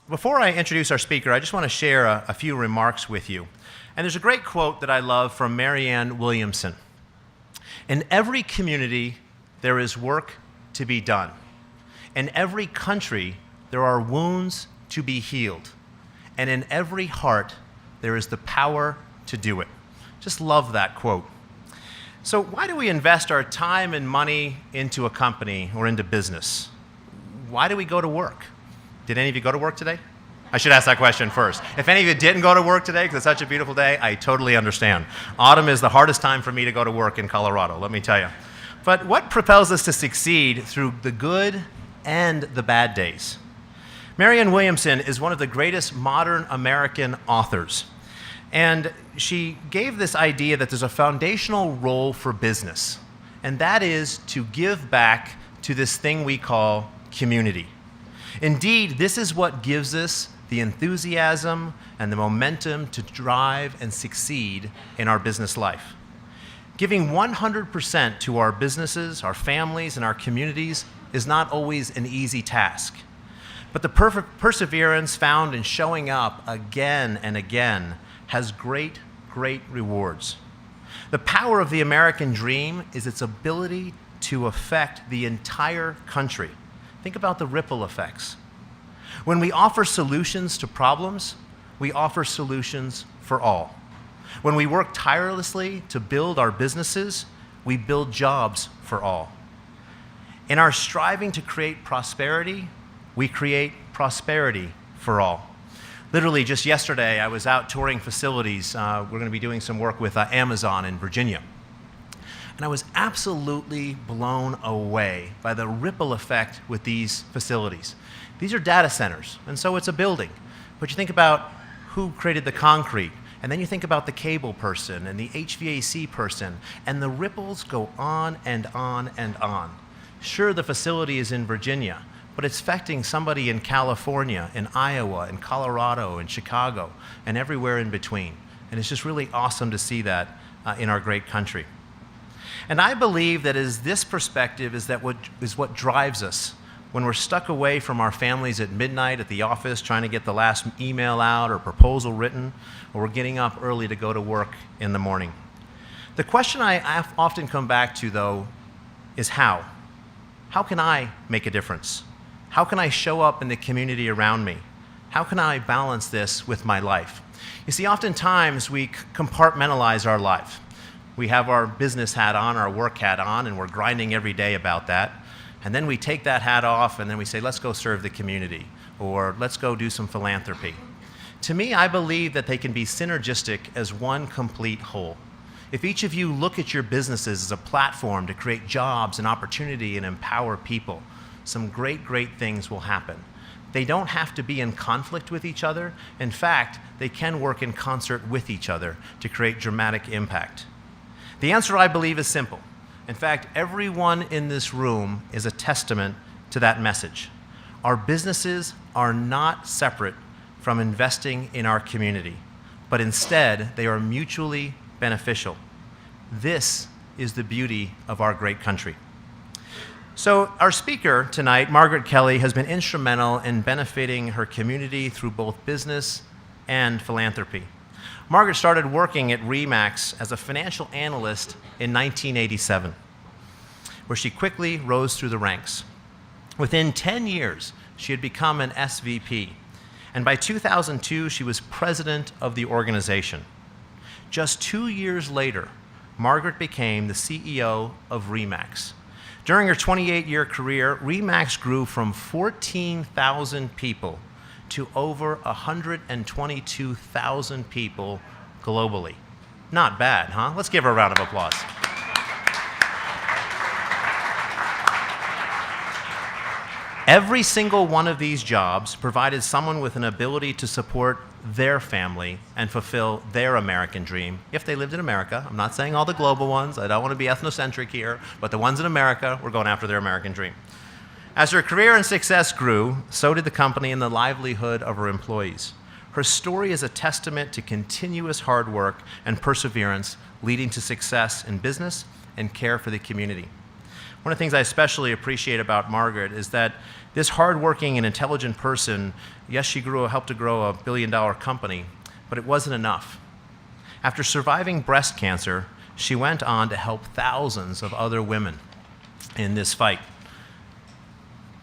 Before I introduce our speaker, I just want to share a few remarks with you. And there's a great quote that I love from Marianne Williamson. In every community, there is work to be done. In every country, there are wounds to be healed. And in every heart, there is the power to do it. Just love that quote. So why do we invest our time and money into a company or into business? Why do we go to work? Did any of you go to work today? I should ask that question first. If any of you didn't go to work today because it's such a beautiful day, I totally understand. Autumn is the hardest time for me to go to work in Colorado, let me tell you. But what propels us to succeed through the good and the bad days? Marianne Williamson is one of the greatest modern American authors. And she gave this idea that there's a foundational role for business, and that is to give back to this thing we call community. Indeed, this is what gives us the enthusiasm and the momentum to drive and succeed in our business life. Giving 100% to our businesses, our families, and our communities is not always an easy task. But the perseverance found in showing up again and again has great, great rewards. The power of the American dream is its ability to affect the entire country. Think about the ripple effects. When we offer solutions to problems, we offer solutions for all. When we work tirelessly to build our businesses, we build jobs for all. In our striving to create prosperity, we create prosperity for all. Literally, just yesterday, I was out touring facilities. We're going to be doing some work with Amazon in Virginia. And I was absolutely blown away by the ripple effect with these facilities. These are data centers, and so it's a building. But you think about who created the concrete, and then you think about the cable person and the HVAC person, and the ripples go on and on and on. Sure, the facility is in Virginia, but it's affecting somebody in California, in Iowa, in Colorado, in Chicago, and everywhere in between. And it's just really awesome to see that in our great country. And I believe that this perspective is what drives us when we're stuck away from our families at midnight at the office trying to get the last email out or proposal written, or we're getting up early to go to work in the morning. The question I often come back to, though, is how? How can I make a difference? How can I show up in the community around me? How can I balance this with my life? You see, oftentimes we compartmentalize our life. We have our business hat on, our work hat on, and we're grinding every day about that. And then we take that hat off and then we say, let's go serve the community, or let's go do some philanthropy. To me, I believe that they can be synergistic as one complete whole. If each of you look at your businesses as a platform to create jobs and opportunity and empower people, some great, great things will happen. They don't have to be in conflict with each other. In fact, they can work in concert with each other to create dramatic impact. The answer, I believe, is simple. In fact, everyone in this room is a testament to that message. Our businesses are not separate from investing in our community, but instead, they are mutually beneficial. This is the beauty of our great country. So our speaker tonight, Margaret Kelly, has been instrumental in benefiting her community through both business and philanthropy. Margaret started working at RE/MAX as a financial analyst in 1987, where she quickly rose through the ranks. Within 10 years, she had become an SVP, and by 2002, she was president of the organization. Just 2 years later, Margaret became the CEO of RE/MAX. During her 28-year career, RE/MAX grew from 14,000 people to over 122,000 people globally. Not bad, huh? Let's give her a round of applause. Every single one of these jobs provided someone with an ability to support their family and fulfill their American dream, if they lived in America. I'm not saying all the global ones. I don't want to be ethnocentric here, but the ones in America were going after their American dream. As her career and success grew, so did the company and the livelihood of her employees. Her story is a testament to continuous hard work and perseverance, leading to success in business and care for the community. One of the things I especially appreciate about Margaret is that this hardworking and intelligent person, yes, she helped to grow $1 billion company, but it wasn't enough. After surviving breast cancer, she went on to help thousands of other women in this fight.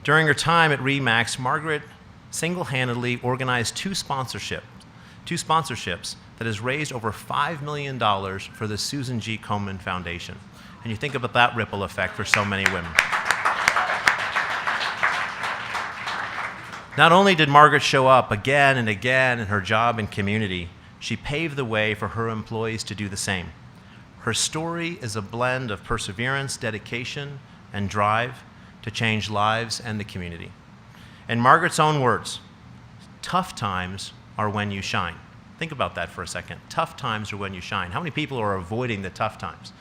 During her time at RE/MAX, Margaret single-handedly organized two sponsorships that has raised over $5 million for the Susan G. Komen Foundation. And you think about that ripple effect for so many women. Not only did Margaret show up again and again in her job and community, she paved the way for her employees to do the same. Her story is a blend of perseverance, dedication, and drive to change lives and the community. In Margaret's own words, tough times are when you shine. Think about that for a second. Tough times are when you shine. How many people are avoiding the tough times?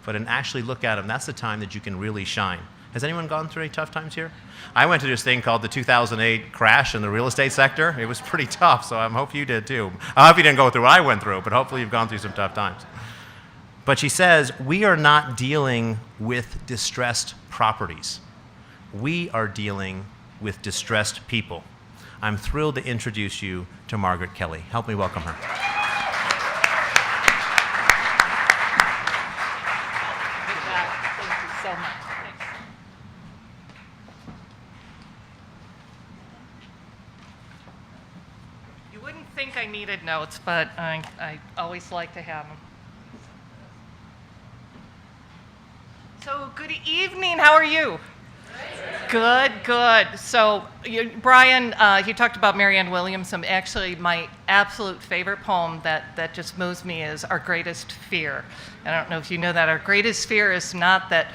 But then actually look at them, that's the time that you can really shine. Has anyone gone through any tough times here? I went through this thing called the 2008 crash in the real estate sector. It was pretty tough, so I hope you did too. I hope you didn't go through what I went through, but hopefully you've gone through some tough times. But she says, we are not dealing with distressed properties. We are dealing with distressed people. I'm thrilled to introduce you to Margaret Kelly. Help me welcome her. So much. Thanks. You wouldn't think I needed notes, but I always like to have them. So, good evening. How are you? Good, good. So, Brian, he talked about Marianne Williamson. Actually, my absolute favorite poem that just moves me is Our Greatest Fear. I don't know if you know that. Our greatest fear is not that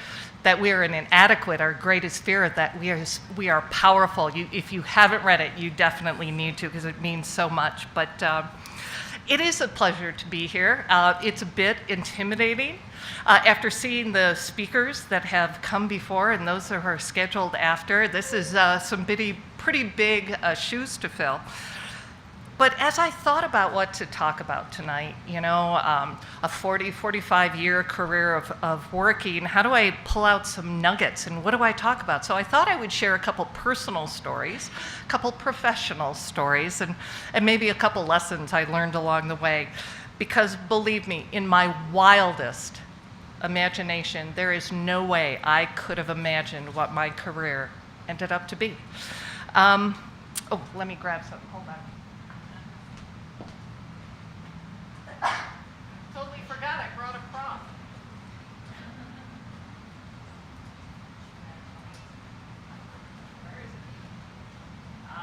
we are inadequate. Our greatest fear is that we are powerful. If you haven't read it, you definitely need to because it means so much. But it is a pleasure to be here. It's a bit intimidating. After seeing the speakers that have come before and those that are scheduled after, this is some pretty big shoes to fill. But as I thought about what to talk about tonight, a 45-year career of working, how do I pull out some nuggets and what do I talk about? So I thought I would share a couple personal stories, a couple professional stories, and maybe a couple lessons I learned along the way. Because believe me, in my wildest imagination, there is no way I could have imagined what my career ended up to be. Let me grab something. Hold on. Totally forgot I brought a prop. Where is it?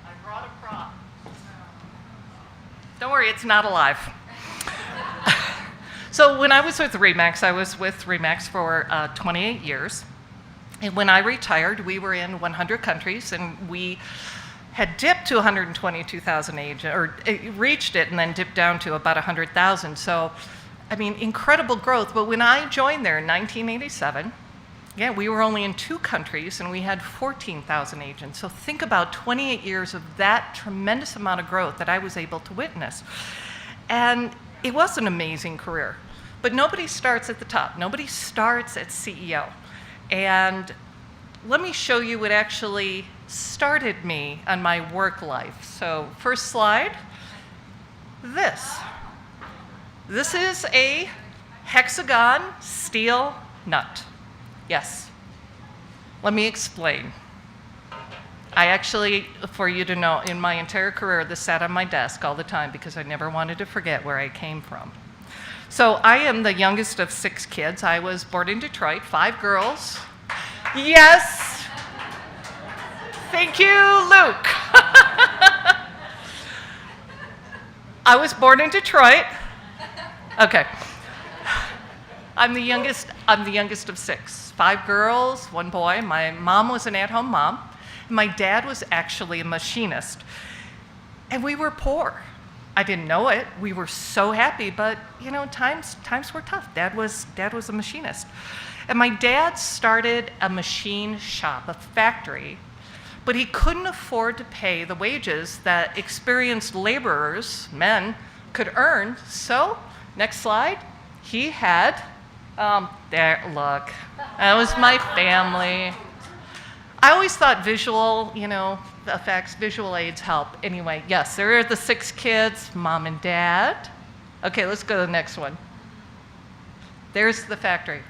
I brought a prop. Don't worry, it's not alive. So when I was with RE/MAX, I was with RE/MAX for 28 years. And when I retired, we were in 100 countries, and we had dipped to 122,000 agents, or reached it and then dipped down to about 100,000. So, I mean, incredible growth. But when I joined there in 1987, we were only in 2 countries and we had 14,000 agents. So think about 28 years of that tremendous amount of growth that I was able to witness. And it was an amazing career. But nobody starts at the top. Nobody starts at CEO. And let me show you what actually started me on my work life. So first slide, this. This is a hexagon steel nut. Yes. Let me explain. I actually, for you to know, in my entire career, this sat on my desk all the time because I never wanted to forget where I came from. So I am the youngest of 6 kids. I was born in Detroit, 5 girls. Yes. Thank you, Luke. I was born in Detroit. Okay. I'm the youngest of 6. 5 girls, 1 boy. My mom was an at-home mom. My dad was actually a machinist. And we were poor. I didn't know it. We were so happy, but times were tough. Dad was a machinist. And my dad started a machine shop, a factory, but he couldn't afford to pay the wages that experienced laborers, men, could earn. So, next slide, he had There, look. That was my family. I always thought visual, effects, visual aids help. Anyway, yes, there are the 6 kids, mom and dad. Okay, let's go to the next one. There's the factory.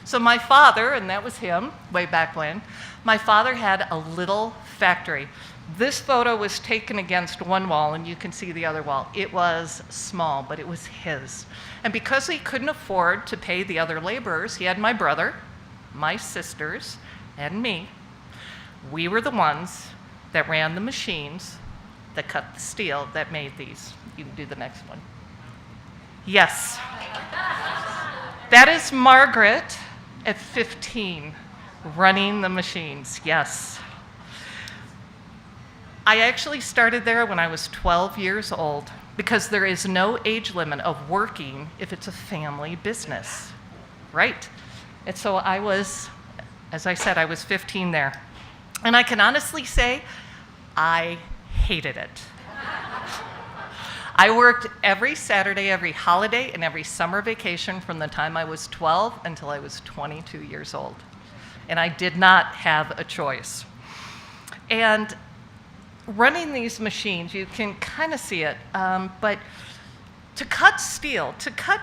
So my father, and that was him way back when, my father had a little factory. This photo was taken against one wall, and you can see the other wall. It was small, but it was his. And because he couldn't afford to pay the other laborers, he had my brother, my sisters, and me. We were the ones that ran the machines that cut the steel that made these. You can do the next one. Yes. That is Margaret at 15, running the machines, yes. I actually started there when I was 12 years old because there is no age limit of working if it's a family business, right? And so I was, as I said, I was 15 there. And I can honestly say, I hated it. I worked every Saturday, every holiday, and every summer vacation from the time I was 12 until I was 22 years old. And I did not have a choice. And running these machines, you can kind of see it, but to cut steel, to cut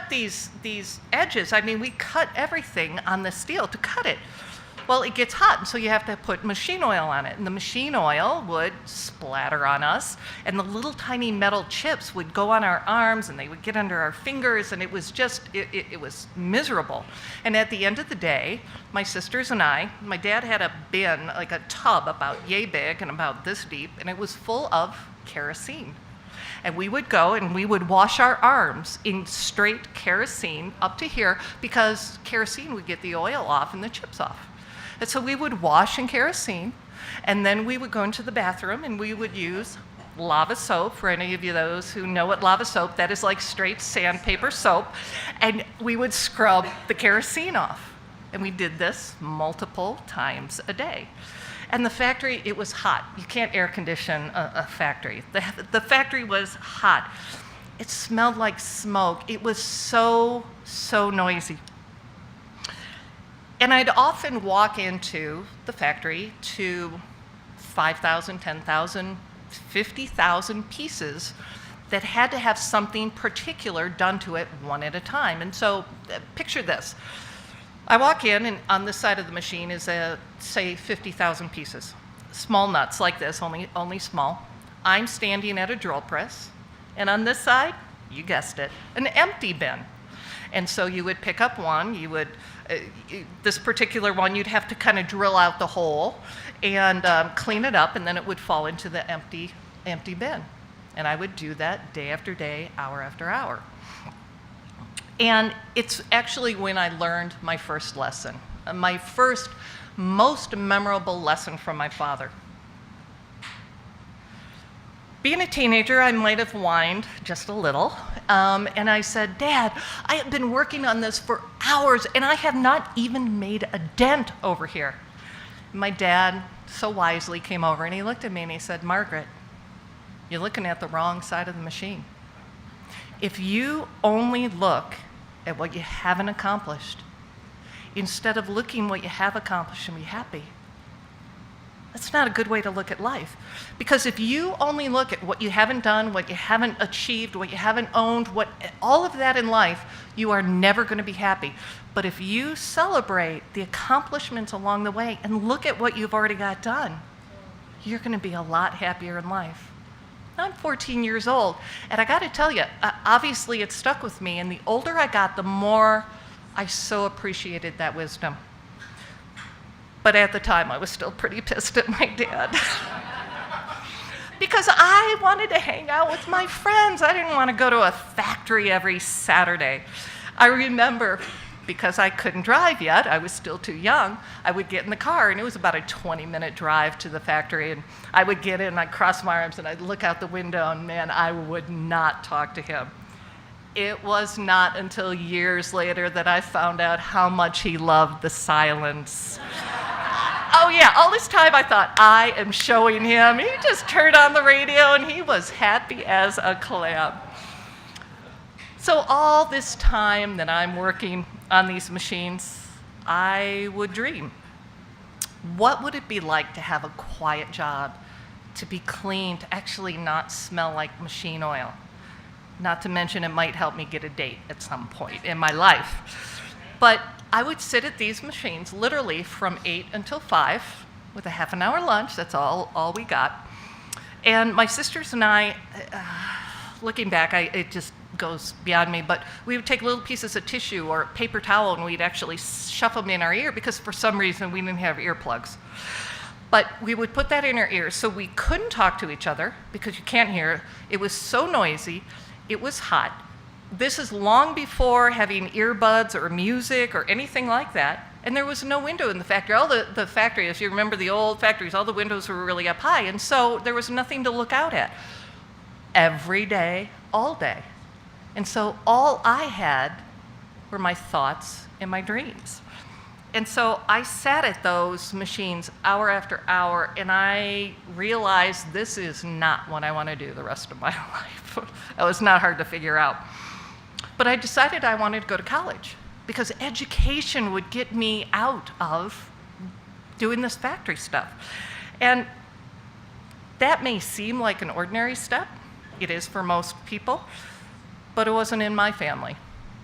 these edges, I mean, we cut everything on the steel to cut it. Well, it gets hot, and so you have to put machine oil on it. And the machine oil would splatter on us, and the little tiny metal chips would go on our arms, and they would get under our fingers, and it was just, it was miserable. And at the end of the day, my sisters and I, my dad had a bin, like a tub about yay big and about this deep, and it was full of kerosene. And we would go and we would wash our arms in straight kerosene up to here because kerosene would get the oil off and the chips off. And so we would wash in kerosene, and then we would go into the bathroom and we would use lava soap. For any of you those who know what lava soap, that is like straight sandpaper soap. And we would scrub the kerosene off. And we did this multiple times a day. And the factory, it was hot. You can't air condition a factory. The factory was hot. It smelled like smoke. It was so noisy. And I'd often walk into the factory to 5,000, 10,000, 50,000 pieces that had to have something particular done to it one at a time. And so picture this. I walk in, and on this side of the machine is, say, 50,000 pieces. Small nuts like this, only small. I'm standing at a drill press. And on this side, you guessed it, an empty bin. And so you would pick up one, this particular one, you'd have to kind of drill out the hole and clean it up, and then it would fall into the empty bin. And I would do that day after day, hour after hour. And it's actually when I learned my first lesson, my first most memorable lesson from my father. Being a teenager, I might have whined just a little, and I said, "Dad, I have been working on this for hours, and I have not even made a dent over here." My dad so wisely came over, and he looked at me, and he said, "Margaret, you're looking at the wrong side of the machine. If you only look at what you haven't accomplished, instead of looking what you have accomplished and be happy, that's not a good way to look at life. Because if you only look at what you haven't done, what you haven't achieved, what you haven't owned, all of that in life, you are never going to be happy. But if you celebrate the accomplishments along the way and look at what you've already got done, you're going to be a lot happier in life." I'm 14 years old, and I got to tell you, obviously it stuck with me, and the older I got, the more I so appreciated that wisdom. But at the time, I was still pretty pissed at my dad. Because I wanted to hang out with my friends. I didn't want to go to a factory every Saturday. I remember, because I couldn't drive yet, I was still too young, I would get in the car, and it was about a 20-minute drive to the factory, and I would get in, I'd cross my arms, and I'd look out the window, and man, I would not talk to him. It was not until years later that I found out how much he loved the silence. Oh yeah, all this time I thought, I am showing him. He just turned on the radio, and he was happy as a clam. So all this time that I'm working on these machines, I would dream. What would it be like to have a quiet job, to be clean, to actually not smell like machine oil? Not to mention it might help me get a date at some point in my life. But I would sit at these machines literally from 8 until 5 with a half an hour lunch. That's all we got. And my sisters and I, looking back, it just goes beyond me, but we would take little pieces of tissue or paper towel and we'd actually shove them in our ear because for some reason we didn't have earplugs. But we would put that in our ears so we couldn't talk to each other because you can't hear. It was so noisy. It was hot. This is long before having earbuds or music or anything like that. And there was no window in the factory. All the factory, if you remember the old factories, all the windows were really up high. And so there was nothing to look out at. Every day, all day. And so all I had were my thoughts and my dreams. And so I sat at those machines hour after hour, and I realized this is not what I want to do the rest of my life. It was not hard to figure out. But I decided I wanted to go to college because education would get me out of doing this factory stuff. And that may seem like an ordinary step. It is for most people, but it wasn't in my family.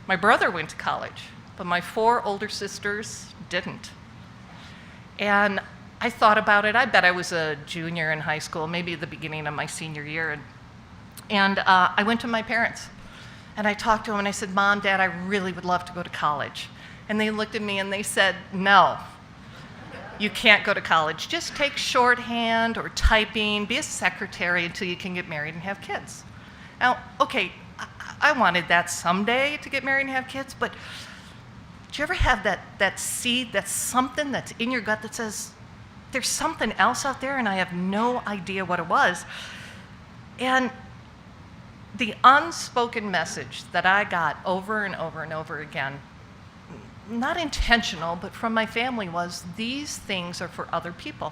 My brother went to college, but my 4 older sisters didn't. And I thought about it. I bet I was a junior in high school, maybe at the beginning of my senior year. And I went to my parents. And I talked to them and I said, Mom, Dad, I really would love to go to college. And they looked at me and they said, no, you can't go to college. Just take shorthand or typing, be a secretary until you can get married and have kids. Now, okay, I wanted that someday to get married and have kids, but do you ever have that seed, that's something that's in your gut that says, there's something else out there and I have no idea what it was? And the unspoken message that I got over and over and over again, not intentional, but from my family, was these things are for other people.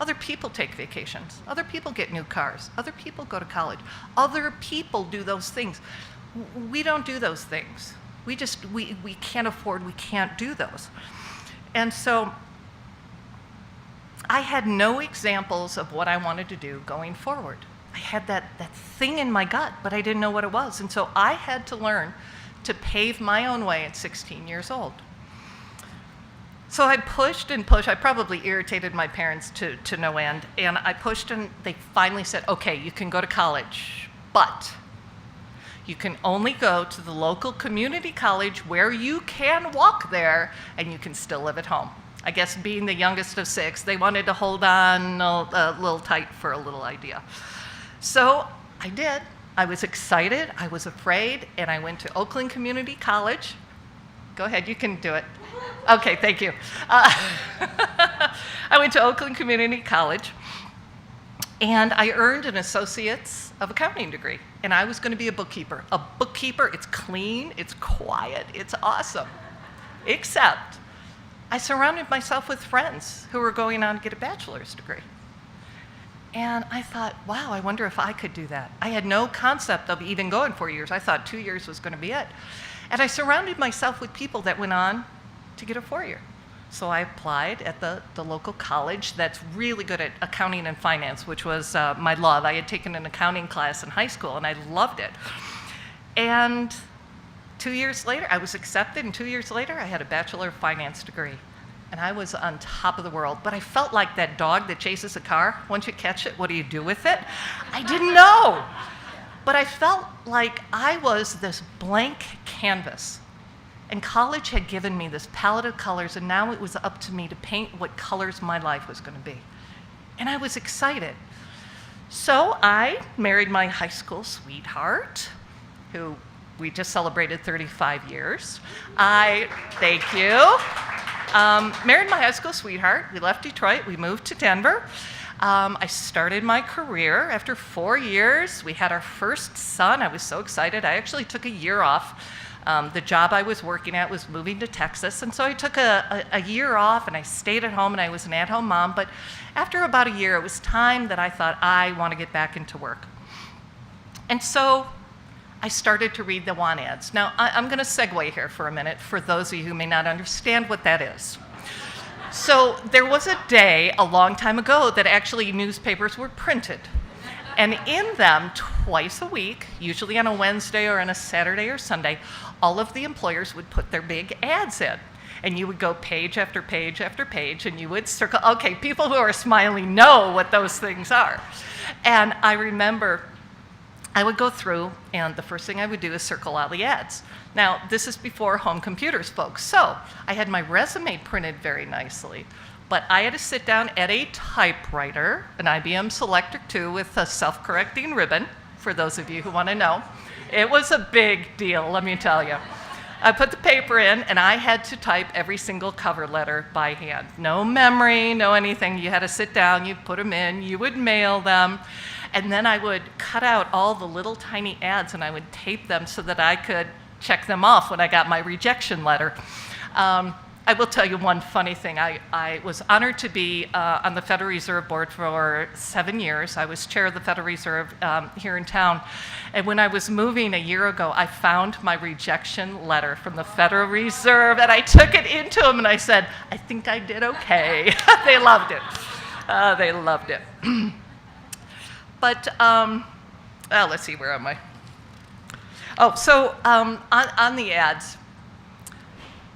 Other people take vacations. Other people get new cars. Other people go to college. Other people do those things. We don't do those things. We can't afford, we can't do those. And so I had no examples of what I wanted to do going forward. I had that thing in my gut, but I didn't know what it was. And so I had to learn to pave my own way at 16 years old. So I pushed and pushed. I probably irritated my parents to no end. And I pushed and they finally said, okay, you can go to college, but you can only go to the local community college where you can walk there and you can still live at home. I guess being the youngest of 6, they wanted to hold on a little tight for a little idea. So I did. I was excited, I was afraid, and I went to Oakland Community College. Go ahead, you can do it. Okay, thank you. I went to Oakland Community College, and I earned an Associate's of Accounting degree, and I was going to be a bookkeeper. A bookkeeper, it's clean, it's quiet, it's awesome. Except I surrounded myself with friends who were going on to get a bachelor's degree. And I thought, wow, I wonder if I could do that. I had no concept of even going 4 years. I thought 2 years was going to be it. And I surrounded myself with people that went on to get a 4-year. So I applied at the local college that's really good at accounting and finance, which was my love. I had taken an accounting class in high school, and I loved it. And 2 years later, I was accepted, and 2 years later, I had a Bachelor of Finance degree. And I was on top of the world. But I felt like that dog that chases a car. Once you catch it, what do you do with it? I didn't know. But I felt like I was this blank canvas. And college had given me this palette of colors, and now it was up to me to paint what colors my life was going to be. And I was excited. So I married my high school sweetheart, who we just celebrated 35 years. Thank you. Married my high school sweetheart. We left Detroit. We moved to Denver. I started my career after 4 years. We had our first son. I was so excited. I actually took a year off. The job I was working at was moving to Texas, and so I took a year off, and I stayed at home, and I was an at-home mom. But after about a year, it was time that I thought I want to get back into work. And so I started to read the want ads. Now, I'm going to segue here for a minute for those of you who may not understand what that is. So there was a day a long time ago that actually newspapers were printed. And in them, twice a week, usually on a Wednesday or on a Saturday or Sunday, all of the employers would put their big ads in. And you would go page after page after page, and you would circle, okay, people who are smiling know what those things are. And I remember I would go through, and the first thing I would do is circle all the ads. Now, this is before home computers, folks. So I had my resume printed very nicely, but I had to sit down at a typewriter, an IBM Selectric 2 with a self-correcting ribbon, for those of you who want to know. It was a big deal, let me tell you. I put the paper in, and I had to type every single cover letter by hand. No memory, no anything. You had to sit down, you put them in, you would mail them, and then I would cut out all the little tiny ads, and I would tape them so that I could check them off when I got my rejection letter. I will tell you one funny thing. I was honored to be on the Federal Reserve Board for 7 years. I was chair of the Federal Reserve here in town. And when I was moving a year ago, I found my rejection letter from the Federal Reserve, and I took it into them, and I said, I think I did okay. They loved it. They loved it. But let's see, where am I? Oh, so on the ads,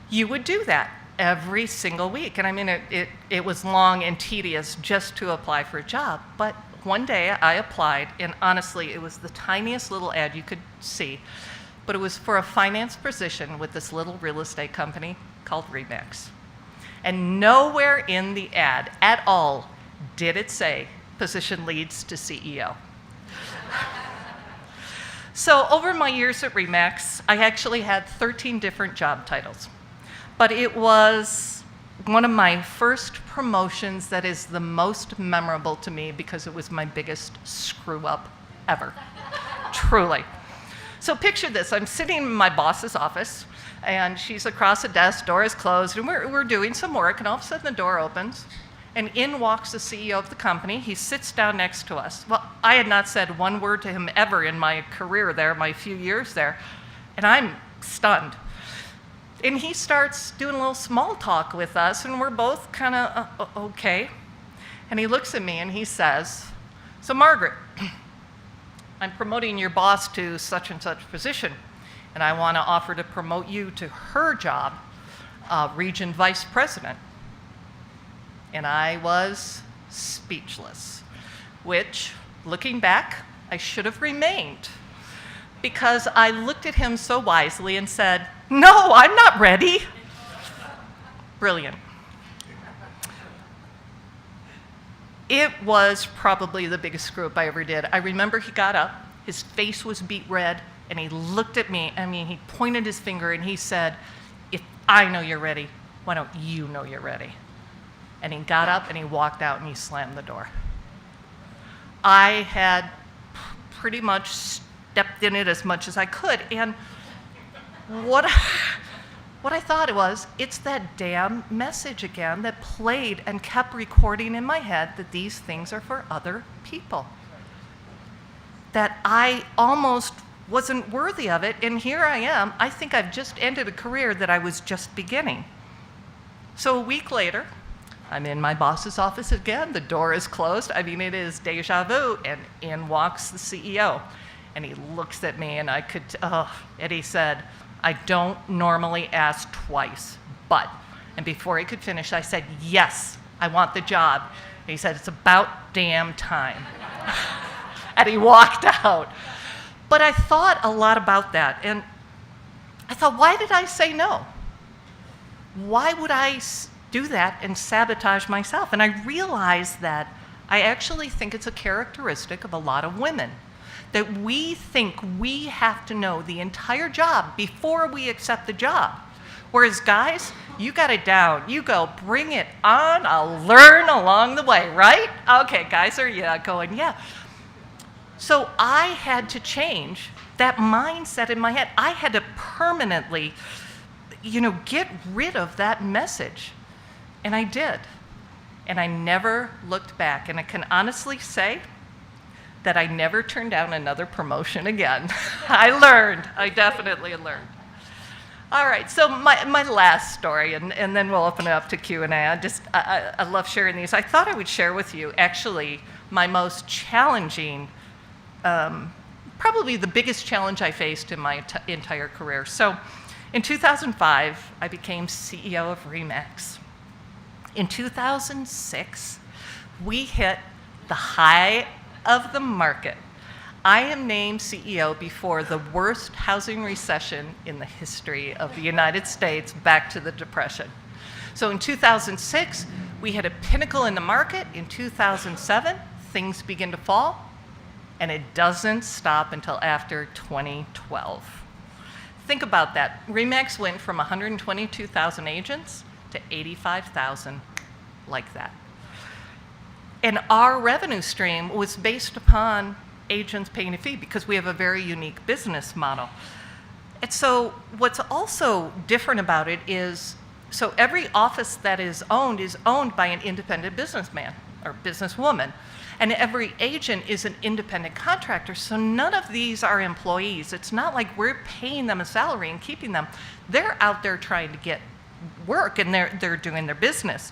you would do that every single week. And I mean, it was long and tedious just to apply for a job. But one day I applied, and honestly, it was the tiniest little ad you could see. But it was for a finance position with this little real estate company called Remax. And nowhere in the ad at all did it say position leads to CEO. So over my years at Remax, I actually had 13 different job titles. But it was one of my first promotions that is the most memorable to me because it was my biggest screw up ever, truly. So picture this, I'm sitting in my boss's office, and she's across the desk, door is closed, and we're doing some work, and all of a sudden the door opens, and in walks the CEO of the company. He sits down next to us. Well, I had not said one word to him ever in my career there, my few years there, and I'm stunned. And he starts doing a little small talk with us, and we're both kind of okay. And he looks at me and he says, so Margaret, I'm promoting your boss to such and such position, and I want to offer to promote you to her job, region vice president. And I was speechless, which, looking back, I should have remained, because I looked at him so wisely and said, no, I'm not ready. Brilliant. It was probably the biggest screw up I ever did. I remember he got up, his face was beet red, and he looked at me. I mean, he pointed his finger and he said, if I know you're ready, why don't you know you're ready? And he got up and he walked out and he slammed the door. I had pretty much stepped in it as much as I could. And what I thought it was, it's that damn message again that played and kept recording in my head that these things are for other people. That I almost wasn't worthy of it, and here I am. I think I've just ended a career that I was just beginning. So a week later, I'm in my boss's office again. The door is closed. I mean, it is deja vu, and in walks the CEO. And he looks at me, and and he said, I don't normally ask twice, but, and before he could finish, I said, yes, I want the job. And he said, it's about damn time. And he walked out. But I thought a lot about that, and I thought, why did I say no? Why would I do that and sabotage myself? And I realized that I actually think it's a characteristic of a lot of women, that we think we have to know the entire job before we accept the job. Whereas guys, you got it down. You go, bring it on, I'll learn along the way, right? Okay, guys are going, yeah. So I had to change that mindset in my head. I had to permanently, get rid of that message. And I did. And I never looked back. And I can honestly say that I never turned down another promotion again. I definitely learned. All right, so my last story, and then we'll open it up to Q&A. I love sharing these. I thought I would share with you, actually, my most challenging, probably the biggest challenge I faced in my entire career. So in 2005, I became CEO of RE/MAX. In 2006, we hit the high of the market. I am named CEO before the worst housing recession in the history of the United States, back to the Depression. So in 2006, we hit a pinnacle in the market. In 2007, things begin to fall, and it doesn't stop until after 2012. Think about that. RE/MAX went from 122,000 agents to 85,000, like that. And our revenue stream was based upon agents paying a fee because we have a very unique business model. And so what's also different about it is, so every office that is owned by an independent businessman or businesswoman. And every agent is an independent contractor, so none of these are employees. It's not like we're paying them a salary and keeping them. They're out there trying to get work, and they're doing their business.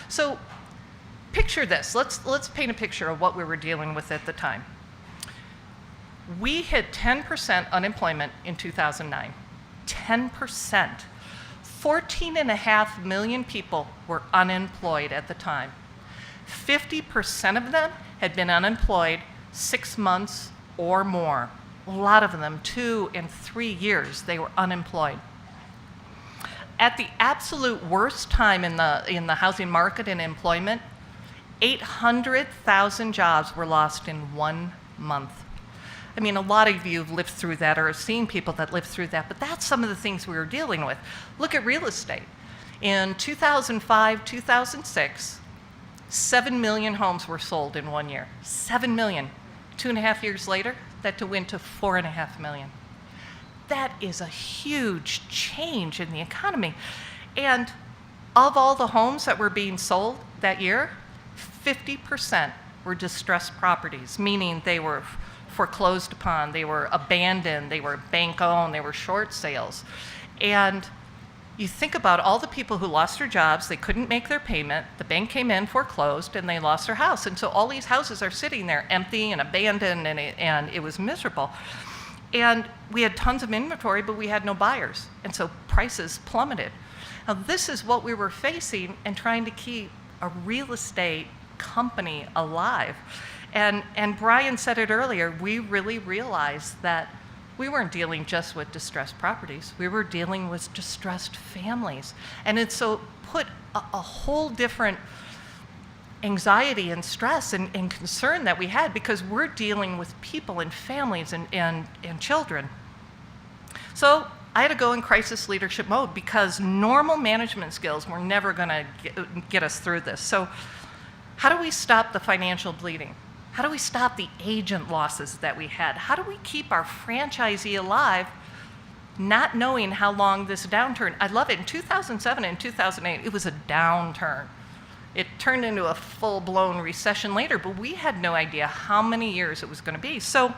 So picture this. Let's paint a picture of what we were dealing with at the time. We hit 10% unemployment in 2009. 10%. 14.5 million people were unemployed at the time. 50% of them had been unemployed 6 months or more. A lot of them, 2 and 3 years, they were unemployed. At the absolute worst time in the housing market and employment, 800,000 jobs were lost in 1 month. I mean, a lot of you have lived through that or have seen people that lived through that, but that's some of the things we were dealing with. Look at real estate. In 2005, 2006, 7 million homes were sold in 1 year. 7 million. 2.5 years later, that went to 4.5 million. That is a huge change in the economy. And of all the homes that were being sold that year, 50% were distressed properties, meaning they were foreclosed upon, they were abandoned, they were bank-owned, they were short sales. And you think about all the people who lost their jobs, they couldn't make their payment, the bank came in, foreclosed, and they lost their house. And so all these houses are sitting there empty and abandoned, and it was miserable. And we had tons of inventory, but we had no buyers. And so prices plummeted. Now this is what we were facing and trying to keep a real estate company alive. And Brian said it earlier, we really realized that we weren't dealing just with distressed properties. We were dealing with distressed families. And it so put a whole different anxiety and stress and concern that we had, because we're dealing with people and families and children. So I had to go in crisis leadership mode, because normal management skills were never going to get us through this. So how do we stop the financial bleeding? How do we stop the agent losses that we had? How do we keep our franchisee alive, not knowing how long this downturn? I love it. In 2007 and 2008, it was a downturn. It turned into a full-blown recession later, but we had no idea how many years it was going to be. So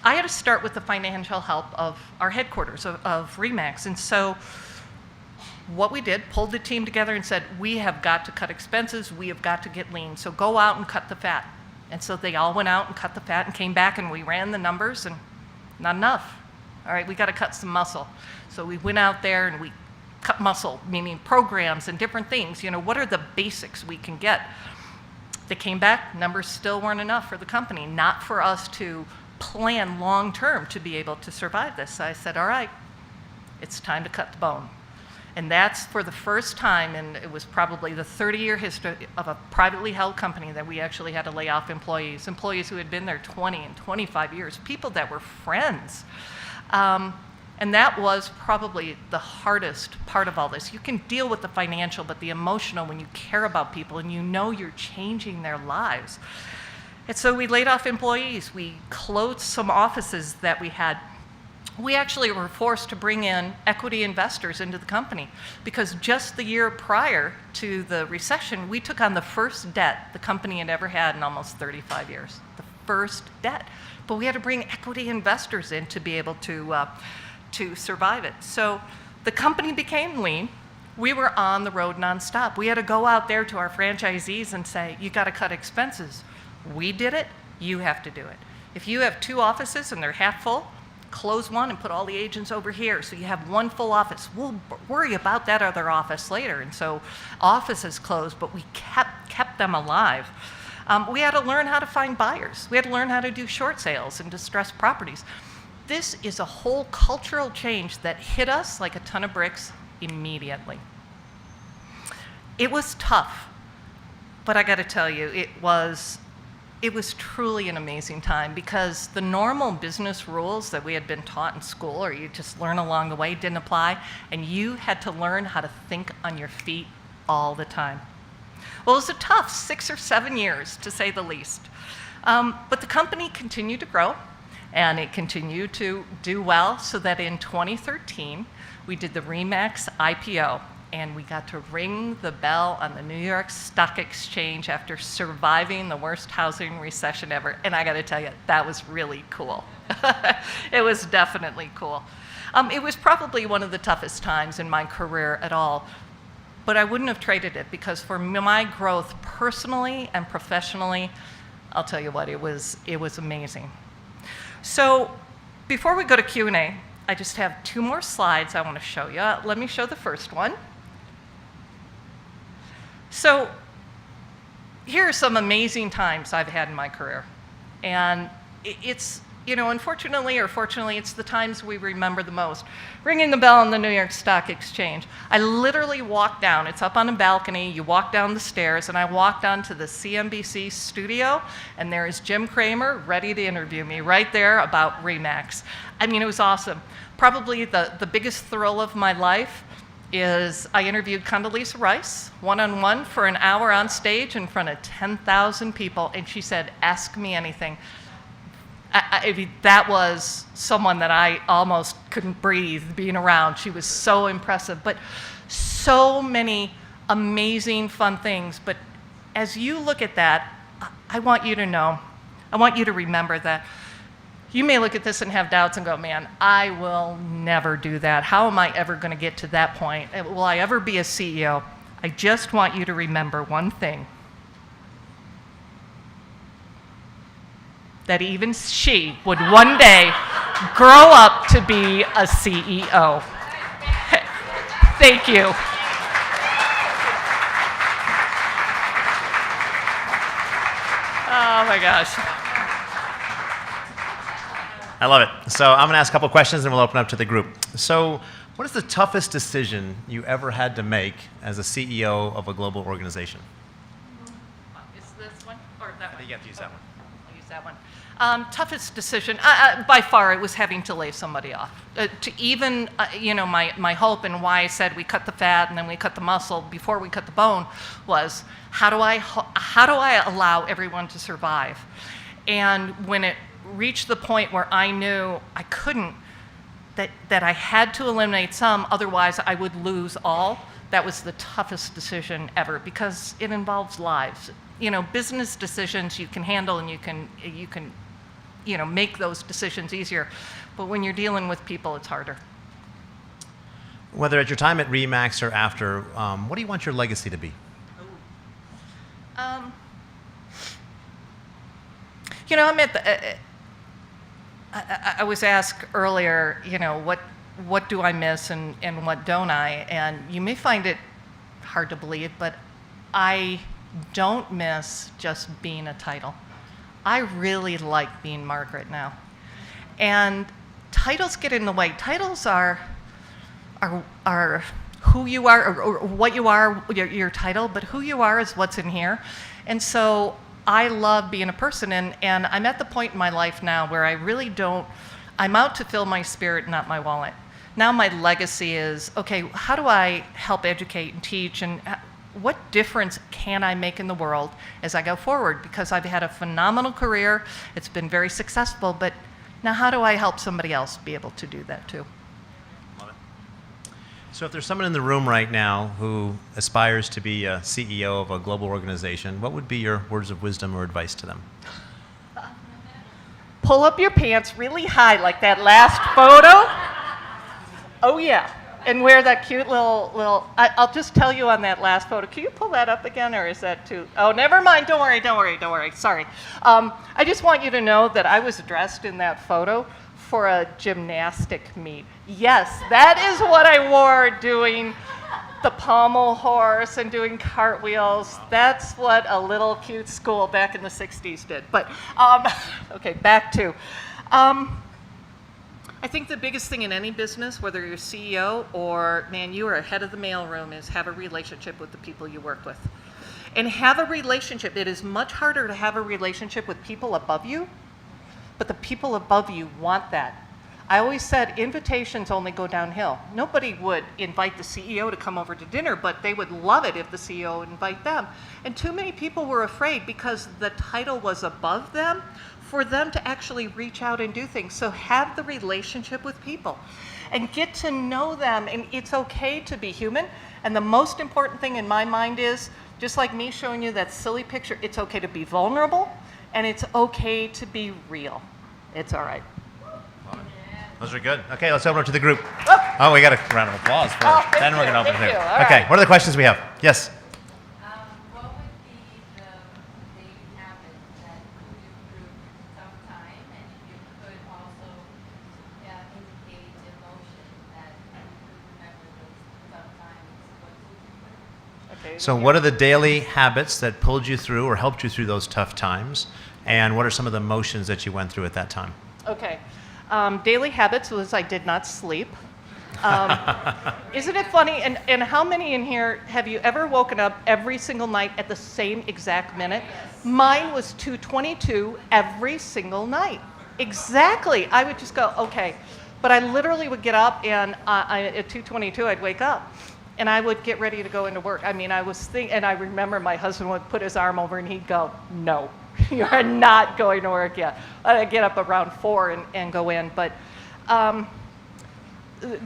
I had to start with the financial help of our headquarters of RE/MAX. And so what we did, pulled the team together and said, we have got to cut expenses, we have got to get lean, so go out and cut the fat. And so they all went out and cut the fat and came back, and we ran the numbers, and not enough. All right, we got to cut some muscle. So we went out there and we cut muscle, meaning programs and different things. You know, what are the basics we can get? They came back, numbers still weren't enough for the company, not for us to plan long term to be able to survive this. So I said, all right, it's time to cut the bone. And that's for the first time, and it was probably the 30-year history of a privately held company, that we actually had to lay off employees who had been there 20 and 25 years, people that were friends. And that was probably the hardest part of all this. You can deal with the financial, but the emotional, when you care about people and you know you're changing their lives. And so we laid off employees. We closed some offices that we had. We actually were forced to bring in equity investors into the company, because just the year prior to the recession, we took on the first debt the company had ever had in almost 35 years. The first debt. But we had to bring equity investors in to be able to survive it. So the company became lean. We were on the road nonstop. We had to go out there to our franchisees and say, you got to cut expenses. We did it, you have to do it. If you have 2 offices and they're half full, close one and put all the agents over here so you have 1 full office. We'll worry about that other office later. And so offices closed, but we kept them alive. We had to learn how to find buyers. We had to learn how to do short sales and distressed properties. This is a whole cultural change that hit us like a ton of bricks immediately. It was tough, but I got to tell you, it was truly an amazing time, because the normal business rules that we had been taught in school, or you just learn along the way, didn't apply, and you had to learn how to think on your feet all the time. Well, it was a tough 6 or 7 years, to say the least. But the company continued to grow, and it continued to do well, so that in 2013, we did the RE/MAX IPO, and we got to ring the bell on the New York Stock Exchange after surviving the worst housing recession ever. And I got to tell you, that was really cool. It was definitely cool. It was probably one of the toughest times in my career at all, but I wouldn't have traded it, because for my growth personally and professionally, I'll tell you what, it was amazing. So before we go to Q&A, I just have 2 more slides I want to show you. Let me show the first one. So here are some amazing times I've had in my career. And it's, unfortunately or fortunately, it's the times we remember the most. Ringing the bell on the New York Stock Exchange. I literally walked down. It's up on a balcony. You walk down the stairs, and I walked onto the CNBC studio, and there is Jim Cramer ready to interview me right there about RE/MAX. I mean, it was awesome. Probably the biggest thrill of my life is I interviewed Condoleezza Rice one-on-one for an hour on stage in front of 10,000 people, and she said, ask me anything. I mean, that was someone that I almost couldn't breathe being around. She was so impressive, but so many amazing, fun things. But as you look at that, I want you to know, I want you to remember that you may look at this and have doubts and go, man, I will never do that. How am I ever going to get to that point? Will I ever be a CEO? I just want you to remember one thing. That even she would one day grow up to be a CEO. Thank you. Oh my gosh. I love it. So I'm going to ask a couple questions, and we'll open up to the group. So what is the toughest decision you ever had to make as a CEO of a global organization? Is this one or that one? I think you have to use that one. I'll use that one. Toughest decision, by far, it was having to lay somebody off. To even, my hope and why I said we cut the fat and then we cut the muscle before we cut the bone was, how do I allow everyone to survive? And when it reached the point where I knew I couldn't, that I had to eliminate some, otherwise I would lose all, that was the toughest decision ever, because it involves lives. Business decisions you can handle, and you can make those decisions easier. But when you're dealing with people, it's harder. Whether at your time at RE/MAX or after, what do you want your legacy to be? I'm at the. I was asked earlier, what do I miss and what don't I? And you may find it hard to believe, but I don't miss just being a title. I really like being Margaret now. And titles get in the way. Titles are who you are, or what you are, your title, but who you are is what's in here. And so I love being a person, and I'm at the point in my life now where I really I'm out to fill my spirit, not my wallet. Now my legacy is, okay, how do I help educate and teach, and what difference can I make in the world as I go forward? Because I've had a phenomenal career, it's been very successful, but now how do I help somebody else be able to do that too? Love it. So if there's someone in the room right now who aspires to be a CEO of a global organization, what would be your words of wisdom or advice to them? pull up your pants really high like that last photo. Oh yeah, and wear that cute little, I'll just tell you on that last photo, can you pull that up again, or is that too, oh, never mind, don't worry, sorry. I just want you to know that I was dressed in that photo for a gymnastic meet. Yes, that is what I wore doing the pommel horse and doing cartwheels. That's what a little cute school back in the 60s did. But, okay, back to, I think the biggest thing in any business, whether you're CEO or, man, you are head of the mailroom, is have a relationship with the people you work with. And have a relationship. It is much harder to have a relationship with people above you, but the people above you want that. I always said invitations only go downhill. Nobody would invite the CEO to come over to dinner, but they would love it if the CEO would invite them. And too many people were afraid because the title was above them for them to actually reach out and do things. So have the relationship with people and get to know them. And it's okay to be human. And the most important thing in my mind is, just like me showing you that silly picture, it's okay to be vulnerable and it's okay to be real. It's all right. Those are good. Okay, let's open up to the group. Oh, we got a round of applause first. Oh, then we're going to open it here. All Okay, right. what are the questions we have? Yes. What would be the daily habit that put you through tough time, and if you could also indicate emotion that you could remember those tough times, what would you put? Okay. So, what are the daily habits that pulled you through or helped you through those tough times? And what are some of the emotions that you went through at that time? Okay. Daily habits was I did not sleep. Isn't it funny? And how many in here have you ever woken up every single night at the same exact minute? Mine was 2:22 every single night. Exactly. I would just go, okay. But I literally would get up and at 2:22 I'd wake up. And I would get ready to go into work. I mean, and I remember my husband would put his arm over and he'd go, no. You are not going to work yet. I'd get up around 4 and go in. But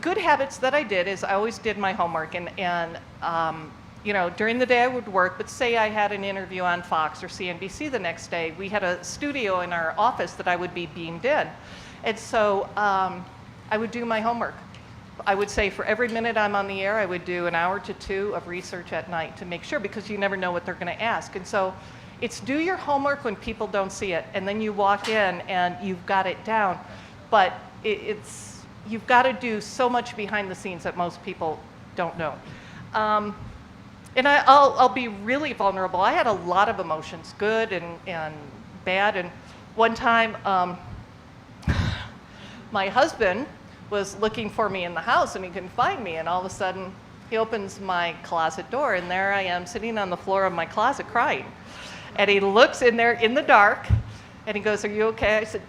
good habits that I did is I always did my homework. And you know, during the day I would work, but say I had an interview on Fox or CNBC the next day, we had a studio in our office that I would be beamed in. And so I would do my homework. I would say for every minute I'm on the air, I would do an hour to 2 of research at night to make sure, because you never know what they're going to ask. And so it's do your homework when people don't see it, and then you walk in and you've got it down. But you've got to do so much behind the scenes that most people don't know. And I'll be really vulnerable. I had a lot of emotions, good and bad. And one time, my husband was looking for me in the house and he couldn't find me, and all of a sudden he opens my closet door and there I am sitting on the floor of my closet crying. And he looks in there in the dark and he goes, "Are you okay?" I said,